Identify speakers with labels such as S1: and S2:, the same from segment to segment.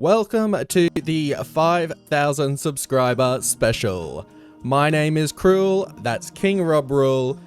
S1: Welcome to the 5,000 subscriber special. My name is KRRool, that's KRRool,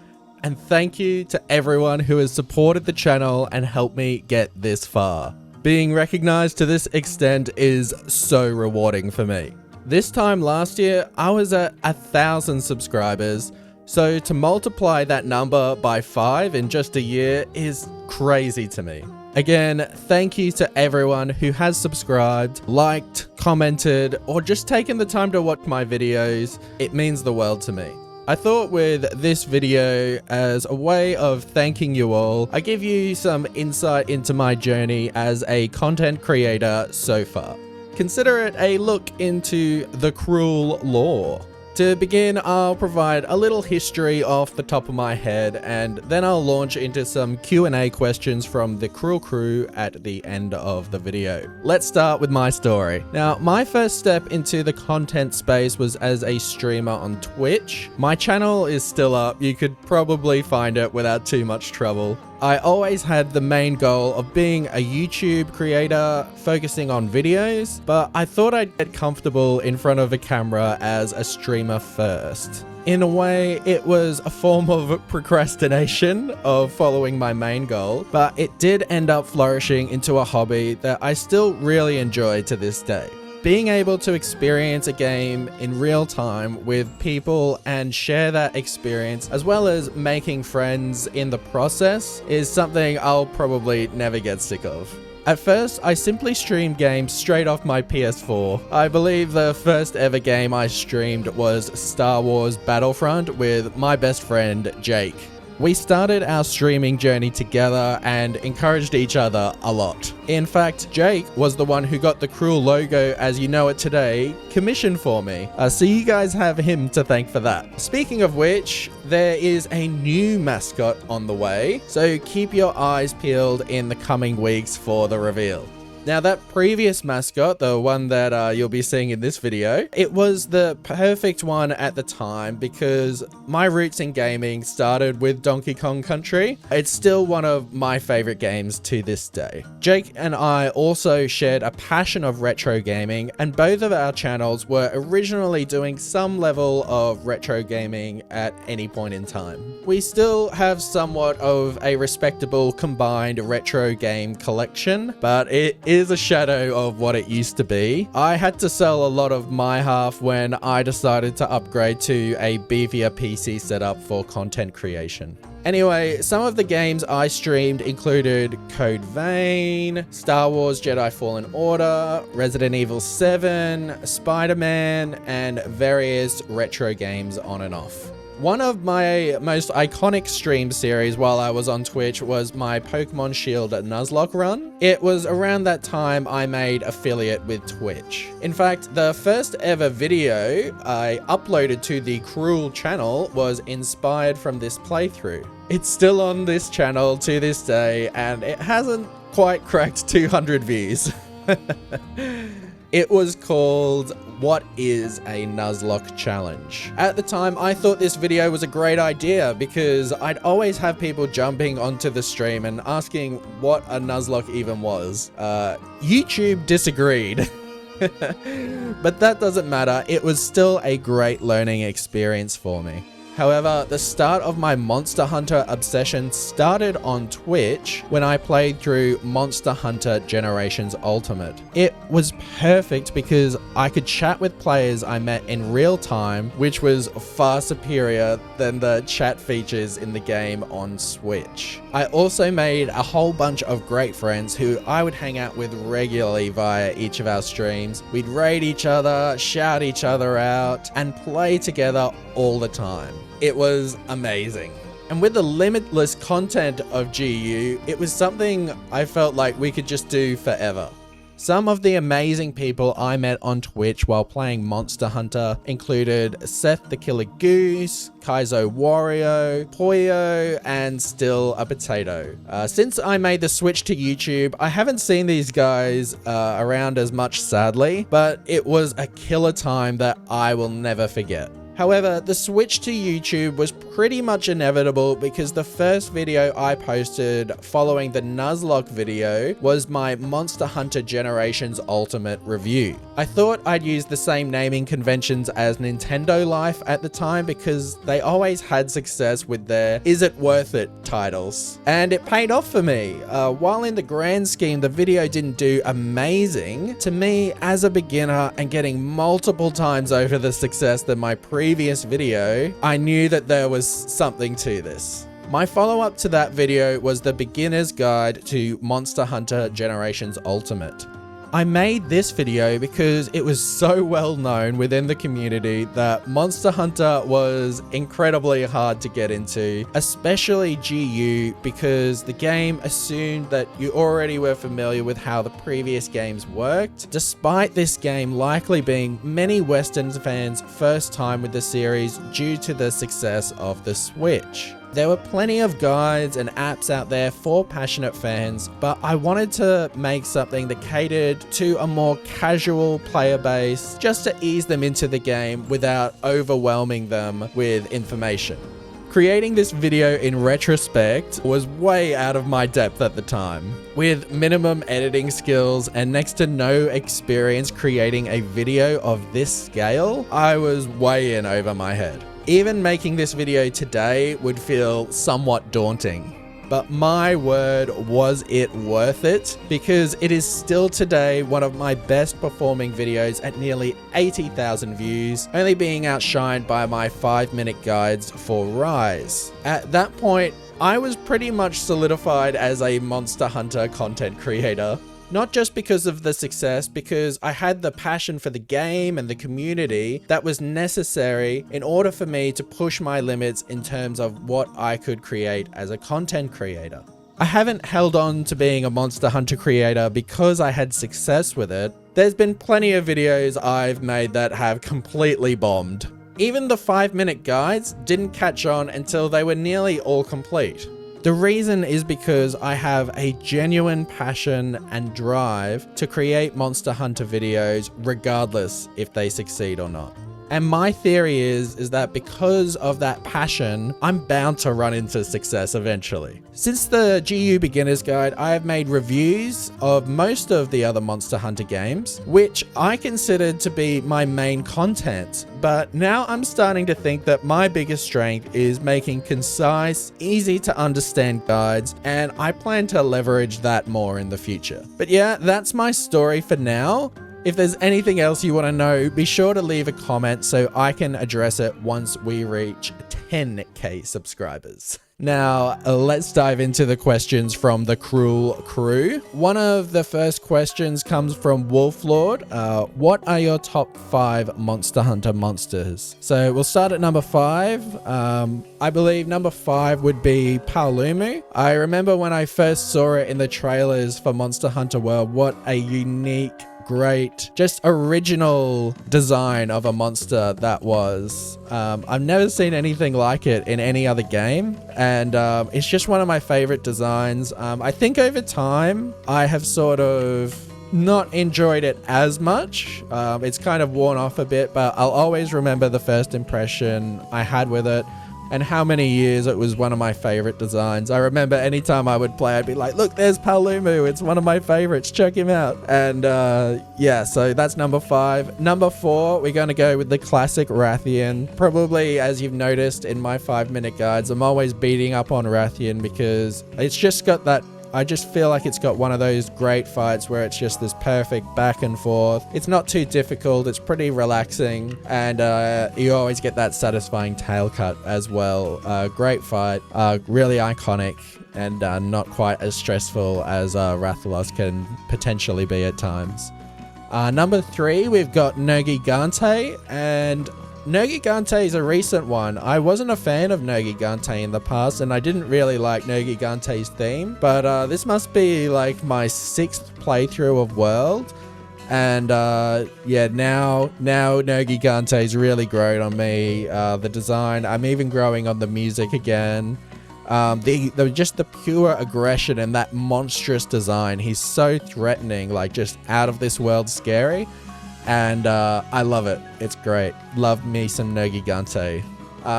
S1: and thank you to everyone who has supported the channel and helped me get this far. Being recognized to this extent is so rewarding for me. This time last year, I was at 1,000 subscribers, so to multiply that number by 5 in just a year is crazy to me. Again, thank you to everyone who has subscribed, liked, commented, or just taken the time to watch my videos. It means the world to me. I thought with this video, as a way of thanking you all, I give you some insight into my journey as a content creator so far. Consider it a look into the KRRool lore. To begin, I'll provide a little history off the top of my head, and then I'll launch into some Q&A questions from the KRRool crew at the end of the video. Let's start with my story. Now, my first step into the content space was as a streamer on Twitch. My channel is still up, you could probably find it without too much trouble. I always had the main goal of being a YouTube creator focusing on videos, but I thought I'd get comfortable in front of a camera as a streamer first. In a way, it was a form of procrastination of following my main goal, but it did end up flourishing into a hobby that I still really enjoy to this day. Being able to experience a game in real time with people and share that experience, as well as making friends in the process, is something I'll probably never get sick of. At first, I simply streamed games straight off my PS4. I believe the first ever game I streamed was Star Wars Battlefront with my best friend, Jake. We started our streaming journey together and encouraged each other a lot. In fact, Jake was the one who got the KRRool logo as you know it today commissioned for me. So you guys have him to thank for that. Speaking of which, there is a new mascot on the way, so keep your eyes peeled in the coming weeks for the reveal. Now, that previous mascot, the one that you'll be seeing in this video, it was the perfect one at the time because my roots in gaming started with Donkey Kong Country. It's still one of my favorite games to this day. Jake and I also shared a passion of retro gaming, and both of our channels were originally doing some level of retro gaming at any point in time. We still have somewhat of a respectable combined retro game collection, but it is a shadow of what it used to be. I had to sell a lot of my half when I decided to upgrade to a beefier PC setup for content creation. Anyway, some of the games I streamed included Code Vein, Star Wars Jedi Fallen Order, Resident Evil 7, Spider-Man, and various retro games on and off. One of my most iconic stream series while I was on Twitch was my Pokemon Shield Nuzlocke run. It was around that time I made affiliate with Twitch. In fact, the first ever video I uploaded to the KRRool channel was inspired from this playthrough. It's still on this channel to this day, and it hasn't quite cracked 200 views. It was called What is a Nuzlocke Challenge? At the time, I thought this video was a great idea because I'd always have people jumping onto the stream and asking what a Nuzlocke even was. YouTube disagreed. But that doesn't matter, it was still a great learning experience for me. However, the start of my Monster Hunter obsession started on Twitch when I played through Monster Hunter Generations Ultimate. It was perfect because I could chat with players I met in real time, which was far superior than the chat features in the game on Switch. I also made a whole bunch of great friends who I would hang out with regularly via each of our streams. We'd raid each other, shout each other out, and play together all the time. It was amazing. And with the limitless content of GU, it was something I felt like we could just do forever. Some of the amazing people I met on Twitch while playing Monster Hunter included Seth the Killer Goose, Kaizo Wario, Poyo, and Still a Potato. Since I made the switch to YouTube, I haven't seen these guys around as much, sadly, but it was a killer time that I will never forget. However, the switch to YouTube was pretty much inevitable because the first video I posted following the Nuzlocke video was my Monster Hunter Generations Ultimate review. I thought I'd use the same naming conventions as Nintendo Life at the time because they always had success with their "Is it worth it" titles. And it paid off for me. While in the grand scheme the video didn't do amazing, to me as a beginner and getting multiple times over the success than my previous video, I knew that there was something to this. My follow-up to that video was the beginner's guide to Monster Hunter Generations Ultimate. I made this video because it was so well known within the community that Monster Hunter was incredibly hard to get into, especially GU, because the game assumed that you already were familiar with how the previous games worked, despite this game likely being many Western fans' first time with the series due to the success of the Switch. There were plenty of guides and apps out there for passionate fans, but I wanted to make something that catered to a more casual player base just to ease them into the game without overwhelming them with information. Creating this video in retrospect was way out of my depth at the time. With minimum editing skills and next to no experience creating a video of this scale, I was way in over my head. Even making this video today would feel somewhat daunting. But my word, was it worth it? Because it is still today one of my best performing videos at nearly 80,000 views, only being outshined by my 5-minute guides for Rise. At that point, I was pretty much solidified as a Monster Hunter content creator. Not just because of the success, because I had the passion for the game and the community that was necessary in order for me to push my limits in terms of what I could create as a content creator. I haven't held on to being a Monster Hunter creator because I had success with it. There's been plenty of videos I've made that have completely bombed. Even the 5-minute guides didn't catch on until they were nearly all complete. The reason is because I have a genuine passion and drive to create Monster Hunter videos regardless if they succeed or not. And my theory is that because of that passion, I'm bound to run into success eventually. Since the GU Beginner's Guide, I have made reviews of most of the other Monster Hunter games, which I considered to be my main content. But now I'm starting to think that my biggest strength is making concise, easy to understand guides, and I plan to leverage that more in the future. But yeah, that's my story for now. If there's anything else you want to know, be sure to leave a comment so I can address it once we reach 10k subscribers. Now, let's dive into the questions from the KRRool crew. One of the first questions comes from Wolflord. What are your top 5 Monster Hunter monsters? So we'll start at number 5. I believe number 5 would be Paolumu. I remember when I first saw it in the trailers for Monster Hunter World, what a unique, great, just original design of a monster that was. I've never seen anything like it in any other game, and it's just one of my favorite designs. I think over time I have sort of not enjoyed it as much. It's kind of worn off a bit, but I'll always remember the first impression I had with it and how many years it was one of my favorite designs. I remember anytime I would play, I'd be like, look, there's Paolumu. It's one of my favorites. Check him out. And yeah, so that's number 5. Number 4, we're going to go with the classic Rathian. Probably, as you've noticed in my 5-minute guides, I'm always beating up on Rathian because it's just got that, I just feel like it's got one of those great fights where it's just this perfect back and forth. It's not too difficult. It's pretty relaxing. And you always get that satisfying tail cut as well. Great fight. Really iconic and not quite as stressful as Rathalos can potentially be at times. Number 3, we've got Nergigante, and Nergigante is a recent one. I wasn't a fan of Nergigante in the past, and I didn't really like Nergigante's theme, but this must be like my 6th playthrough of World, and yeah, now Nergigante's really grown on me. The design, I'm even growing on the music again. Just the pure aggression and that monstrous design. He's so threatening, like just out of this world scary. and I love it. It's great. Love me some Nergigante.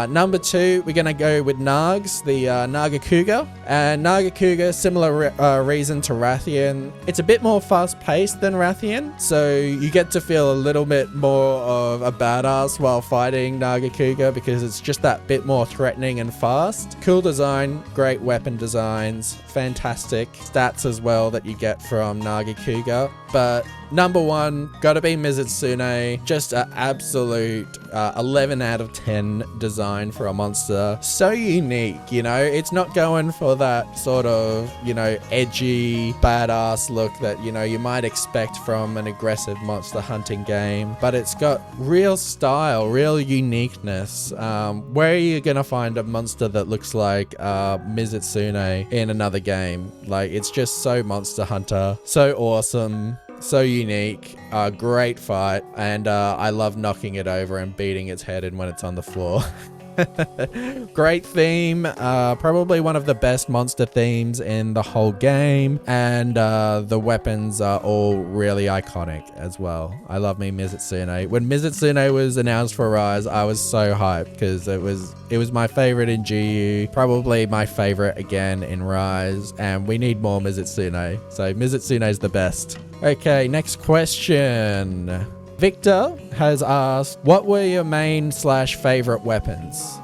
S1: Number 2, we're going to go with Nargs, the Nargacuga. And Nargacuga, similar reason to Rathian. It's a bit more fast-paced than Rathian, so you get to feel a little bit more of a badass while fighting Nargacuga because it's just that bit more threatening and fast. Cool design, great weapon designs, fantastic stats as well that you get from Nargacuga. But number 1, gotta be Mizitsune. Just an absolute 11 out of 10 design for a monster. So unique, you know? It's not going for that sort of, you know, edgy, badass look that, you know, you might expect from an aggressive monster hunting game. But it's got real style, real uniqueness. Where are you gonna find a monster that looks like Mizitsune in another game? Like, it's just so Monster Hunter, so awesome. So unique, great fight, and I love knocking it over and beating its head in when it's on the floor. Great theme, probably one of the best monster themes in the whole game, and the weapons are all really iconic as well. I love me Mizitsune. When Mizitsune was announced for Rise, I was so hyped because it was my favorite in GU, probably my favorite again in Rise, and we need more Mizitsune. So Mizitsune is the best. Okay, next question. Victor has asked, what were your main / favorite weapons?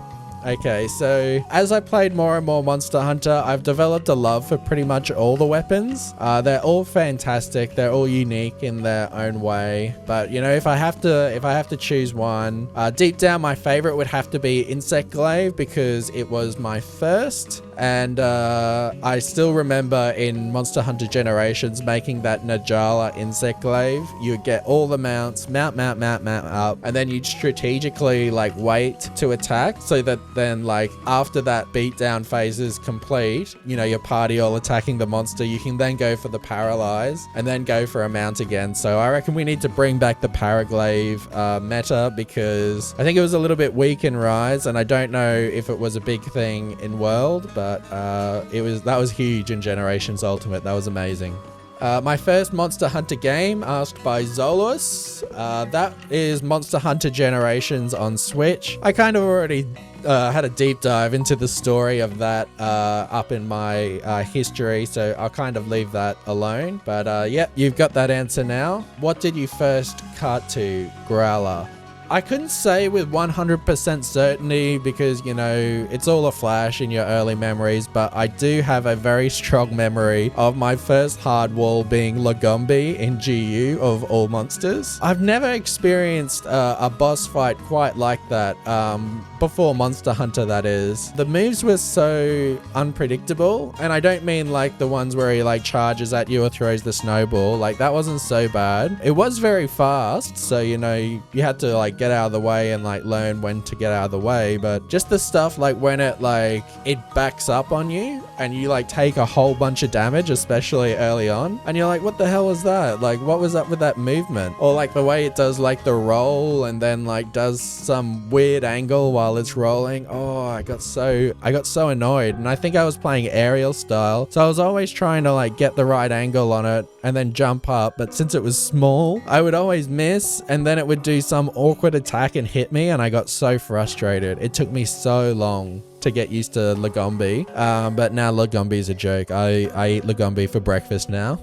S1: Okay, so as I played more and more Monster Hunter, I've developed a love for pretty much all the weapons. They're all fantastic. They're all unique in their own way. But you know, if I have to choose one, deep down my favorite would have to be Insect Glaive because it was my first. And I still remember in Monster Hunter Generations making that Najala Insect Glaive. You'd get all the mounts, mount up, and then you'd strategically like wait to attack so that then like after that beatdown phase is complete, you know, your party all attacking the monster, you can then go for the Paralyze and then go for a mount again. So I reckon we need to bring back the Paraglaive meta because I think it was a little bit weak in Rise, and I don't know if it was a big thing in World, but that was huge in Generations Ultimate. That was amazing. My first Monster Hunter game, asked by Zolus, that is Monster Hunter Generations on Switch. I kind of already had a deep dive into the story of that up in my history, so I'll kind of leave that alone. But yeah, you've got that answer now. What did you first cut to, Growler? I couldn't say with 100% certainty because, you know, it's all a flash in your early memories, but I do have a very strong memory of my first hard wall being Lagombi in GU of all monsters. I've never experienced a boss fight quite like that, before Monster Hunter that is. The moves were so unpredictable, and I don't mean like the ones where he like charges at you or throws the snowball. Like that wasn't so bad. It was very fast, so you know, you had to like get out of the way and like learn when to get out of the way. But just the stuff like when it backs up on you and you like take a whole bunch of damage, especially early on, and you're like, what the hell was that? Like, what was up with that movement? Or like the way it does like the roll and then like does some weird angle while it's rolling. Oh, I got so annoyed. And I think I was playing aerial style, so I was always trying to like get the right angle on it and then jump up, but since it was small, I would always miss, and then it would do some awkward attack and hit me, and I got so frustrated. It took me so long to get used to Lagombi, but now Lagombi is a joke. I eat Lagombi for breakfast now.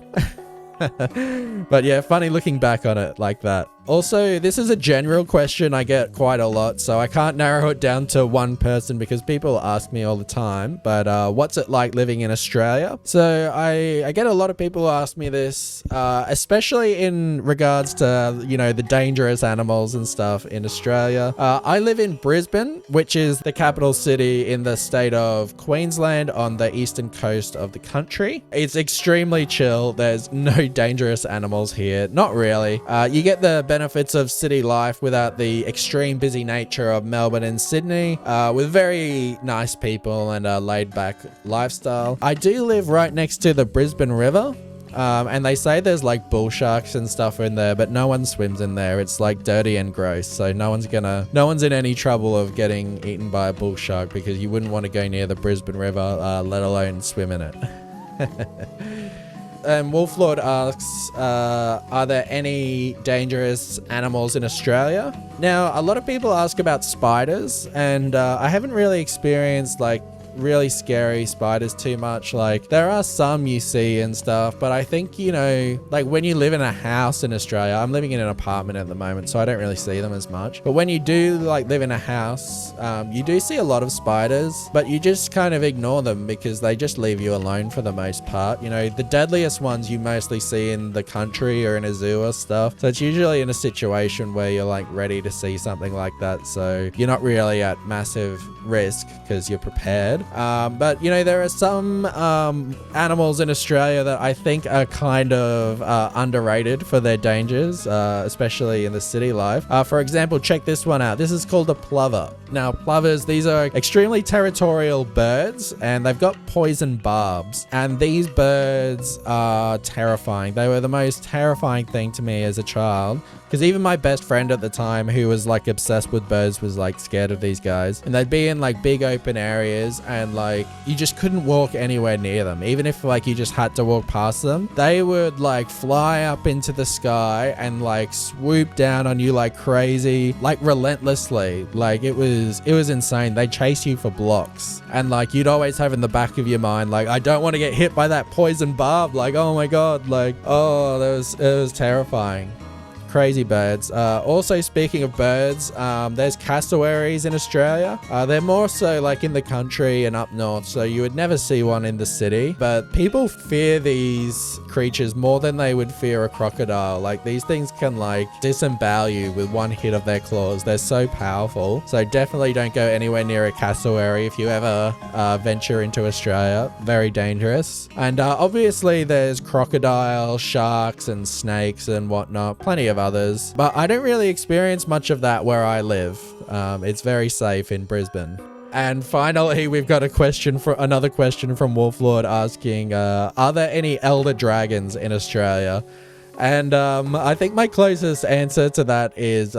S1: But yeah, funny looking back on it like that. Also, this is a general question I get quite a lot, so I can't narrow it down to one person because people ask me all the time, but what's it like living in Australia? So I get a lot of people ask me this, especially in regards to, you know, the dangerous animals and stuff in Australia. I live in Brisbane, which is the capital city in the state of Queensland on the eastern coast of the country. It's extremely chill. There's no dangerous animals here. Not really. You get the benefits of city life without the extreme busy nature of Melbourne and Sydney, with very nice people and a laid-back lifestyle. I do live right next to the Brisbane River, and they say there's like bull sharks and stuff in there, but no one swims in there. It's like dirty and gross, so no one's in any trouble of getting eaten by a bull shark because you wouldn't want to go near the Brisbane River, let alone swim in it. Wolflord asks, are there any dangerous animals in Australia? Now, a lot of people ask about spiders, and I haven't really experienced like really scary spiders too much. Like, there are some you see and stuff, but I think, you know, like when you live in a house in Australia, I'm living in an apartment at the moment, so I don't really see them as much. But when you do like live in a house, you do see a lot of spiders, but you just kind of ignore them because they just leave you alone for the most part. You know, the deadliest ones you mostly see in the country or in a zoo or stuff. So it's usually in a situation where you're like ready to see something like that, so you're not really at massive risk because you're prepared. But you know, there are some animals in Australia that I think are kind of underrated for their dangers, especially in the city life. For example, check this one out. This is called a plover. Now, plovers, these are extremely territorial birds, and they've got poison barbs, and these birds are terrifying. They were the most terrifying thing to me as a child, because even my best friend at the time, who was like obsessed with birds, was like scared of these guys. And they'd be in like big open areas, and like you just couldn't walk anywhere near them. Even if like you just had to walk past them, they would like fly up into the sky and like swoop down on you like crazy, like relentlessly. Like it was insane. They chase you for blocks, and like you'd always have in the back of your mind, like, I don't want to get hit by that poison barb. Like, oh my god, like, oh, it was terrifying. Crazy birds. Also, speaking of birds, there's cassowaries in Australia. They're more so like in the country and up north, so you would never see one in the city, but people fear these creatures more than they would fear a crocodile. Like, these things can like disembowel you with one hit of their claws. They're so powerful, so definitely don't go anywhere near a cassowary if you ever venture into Australia. Very dangerous. And obviously there's crocodile, sharks and snakes and whatnot, plenty of others, but I don't really experience much of that where I live. It's very safe in Brisbane. And finally, we've got another question from Wolflord asking, are there any elder dragons in Australia? And I think my closest answer to that is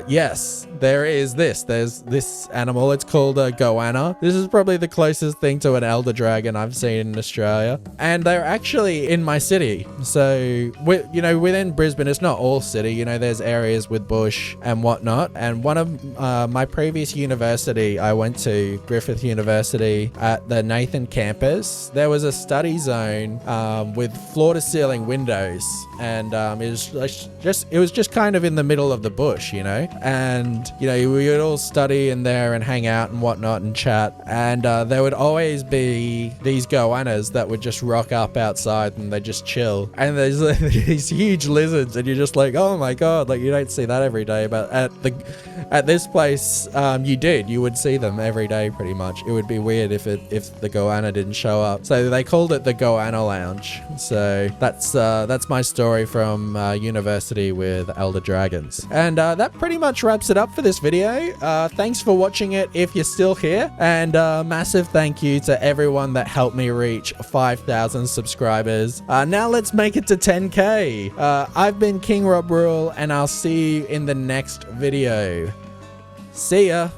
S1: yes, there is this. There's this animal. It's called a goanna. This is probably the closest thing to an elder dragon I've seen in Australia. And they're actually in my city. So, you know, within Brisbane, it's not all city. You know, there's areas with bush and whatnot. And one of my previous university, I went to Griffith University at the Nathan campus. There was a study zone with floor-to-ceiling windows. And it was just kind of in the middle of the bush, you know, and you know, we would all study in there and hang out and whatnot and chat, and there would always be these goannas that would just rock up outside and they just chill, and there's these huge lizards, and you're just like, oh my god, like you don't see that every day, but at this place you would see them every day pretty much. It would be weird if the goanna didn't show up, so they called it the Goanna Lounge. So that's my story from university with elder dragons. And that pretty much wraps it up for this video. Thanks for watching it if you're still here, and massive thank you to everyone that helped me reach 5,000 subscribers. Now let's make it to 10k. I've been KRRool, and I'll see you in the next video. See ya.